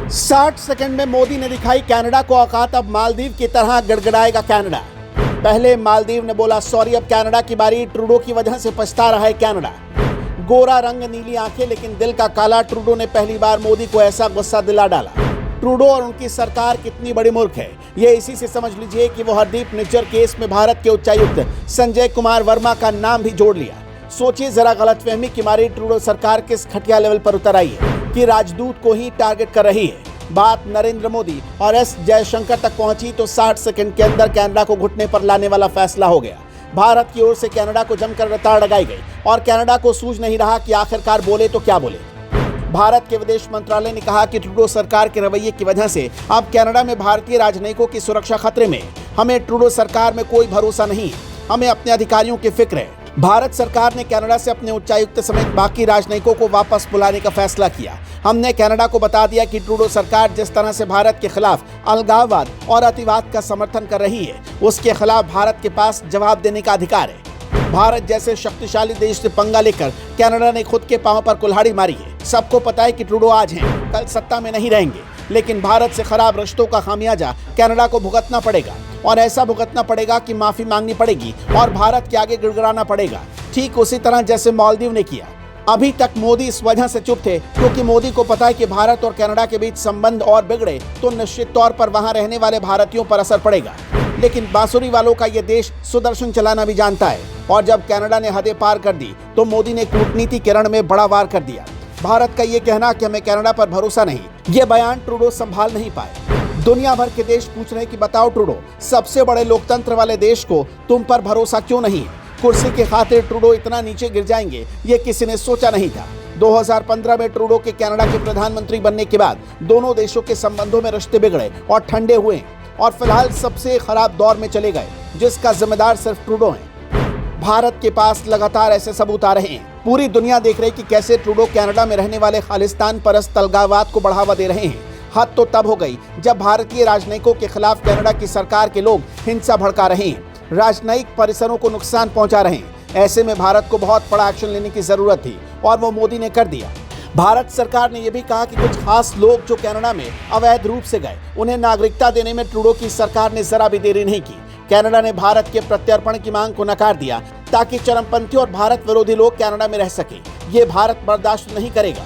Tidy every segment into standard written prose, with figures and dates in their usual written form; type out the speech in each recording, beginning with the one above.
60 second में मोदी ने दिखाई कनाडा को औकात, अब मालदीव की तरह गड़गड़ाएगा कनाडा। पहले मालदीव ने बोला सॉरी, अब कनाडा की बारी। ट्रूडो की वजह से पछता रहा है कनाडा। गोरा रंग, नीली आंखें, लेकिन दिल का काला। ट्रूडो ने पहली बार मोदी को ऐसा गुस्सा दिला डाला। ट्रूडो और उनकी सरकार कितनी बड़ी मूर्ख है, ये इसी से समझ लीजिए कि वो हरदीप निज्जर केस में भारत के उच्चायुक्त संजय कुमार वर्मा का नाम भी जोड़ लिया। सोचिए जरा, गलतफहमी की मारी ट्रूडो सरकार किस घटिया लेवल पर उतर आई है कि राजदूत को ही टारगेट कर रही है। बात नरेंद्र मोदी और एस जयशंकर तक पहुंची तो 60 सेकंड के अंदर कनाडा को घुटने पर लाने वाला फैसला हो गया। भारत की ओर से कनाडा को जमकर रताड़ लगाई गई और कनाडा को सूझ नहीं रहा कि आखिरकार बोले तो क्या बोले। भारत के विदेश मंत्रालय ने कहा कि ट्रूडो सरकार के रवैये की वजह से अब कनाडा में भारतीय राजनयिकों की सुरक्षा खतरे में। हमें ट्रूडो सरकार में कोई भरोसा नहीं है, हमें अपने अधिकारियों की फिक्र है। भारत सरकार ने कनाडा से अपने उच्चायुक्त समेत बाकी राजनयिकों को वापस बुलाने का फैसला किया। हमने कनाडा को बता दिया कि ट्रूडो सरकार जिस तरह से भारत के खिलाफ अलगाववाद और अतिवाद का समर्थन कर रही है, उसके खिलाफ भारत के पास जवाब देने का अधिकार है। भारत जैसे शक्तिशाली देश से पंगा लेकर कनाडा ने खुद के पांव पर कुल्हाड़ी मारी है। सबको पता है कि ट्रूडो आज हैं, कल सत्ता में नहीं रहेंगे, लेकिन भारत से खराब रिश्तों का खामियाजा कनाडा को भुगतना पड़ेगा और ऐसा भुगतना पड़ेगा कि माफी मांगनी पड़ेगी और भारत के आगे गिड़गिड़ाना पड़ेगा, ठीक उसी तरह जैसे मालदीव ने किया। अभी तक मोदी इस वजह से चुप थे क्योंकि मोदी को पता है कि भारत और कनाडा के बीच संबंध और बिगड़े तो निश्चित तौर पर वहां रहने वाले भारतीयों पर असर पड़ेगा। लेकिन बांसुरी वालों का ये देश सुदर्शन चलाना भी जानता है और जब कनाडा ने हदें पार कर दी तो मोदी ने कूटनीति के रण में बड़ा वार कर दिया। भारत का ये कहना कि हमें कनाडा पर भरोसा नहीं, ये बयान ट्रूडो संभाल नहीं पाए। दुनिया भर के देश पूछ रहे हैं कि बताओ ट्रूडो, सबसे बड़े लोकतंत्र वाले देश को तुम पर भरोसा क्यों नहीं है? कुर्सी के खातिर ट्रूडो इतना नीचे गिर जाएंगे ये किसी ने सोचा नहीं था। 2015 में ट्रूडो के कनाडा के प्रधानमंत्री बनने के बाद दोनों देशों के संबंधों में रिश्ते बिगड़े और ठंडे हुए और फिलहाल सबसे खराब दौर में चले गए, जिसका जिम्मेदार सिर्फ ट्रूडो है। भारत के पास लगातार ऐसे सबूत आ रहे हैं। पूरी दुनिया देख रही कि कैसे ट्रूडो कनाडा में रहने वाले खालिस्तान परस्त अलगाववाद को बढ़ावा दे रहे हैं। हद तो तब हो गई जब भारतीय राजनयिकों के खिलाफ कनाडा की सरकार के लोग हिंसा भड़का रहे हैं, राजनयिक परिसरों को नुकसान पहुंचा रहे हैं। ऐसे में भारत को बहुत बड़ा एक्शन लेने की जरूरत थी और वो मोदी ने कर दिया। भारत सरकार ने यह भी कहा कि कुछ खास लोग जो कनाडा में अवैध रूप से गए, उन्हें नागरिकता देने में ट्रूडो की सरकार ने जरा भी देरी नहीं की। कनाडा ने भारत के प्रत्यर्पण की मांग को नकार दिया ताकि चरमपंथी और भारत विरोधी लोग कनाडा में रह सके। ये भारत बर्दाश्त नहीं करेगा।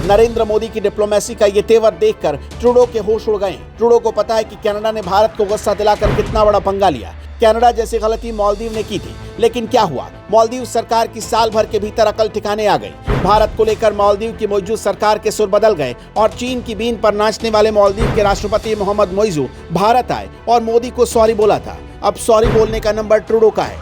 नरेंद्र मोदी की डिप्लोमेसी का ये तेवर देखकर ट्रूडो के होश उड़ गए। ट्रूडो को पता है कि कनाडा ने भारत को गुस्सा दिलाकर कितना बड़ा पंगा लिया। कनाडा जैसी गलती मालदीव ने की थी, लेकिन क्या हुआ? मालदीव सरकार की साल भर के भीतर अकल ठिकाने आ गई। भारत को लेकर मालदीव की मौजूद सरकार के सुर बदल गए और चीन की बीन पर नाचने वाले मालदीव के राष्ट्रपति मोहम्मद मोइजू भारत आए और मोदी को सॉरी बोला था। अब सॉरी बोलने का नंबर ट्रूडो का है।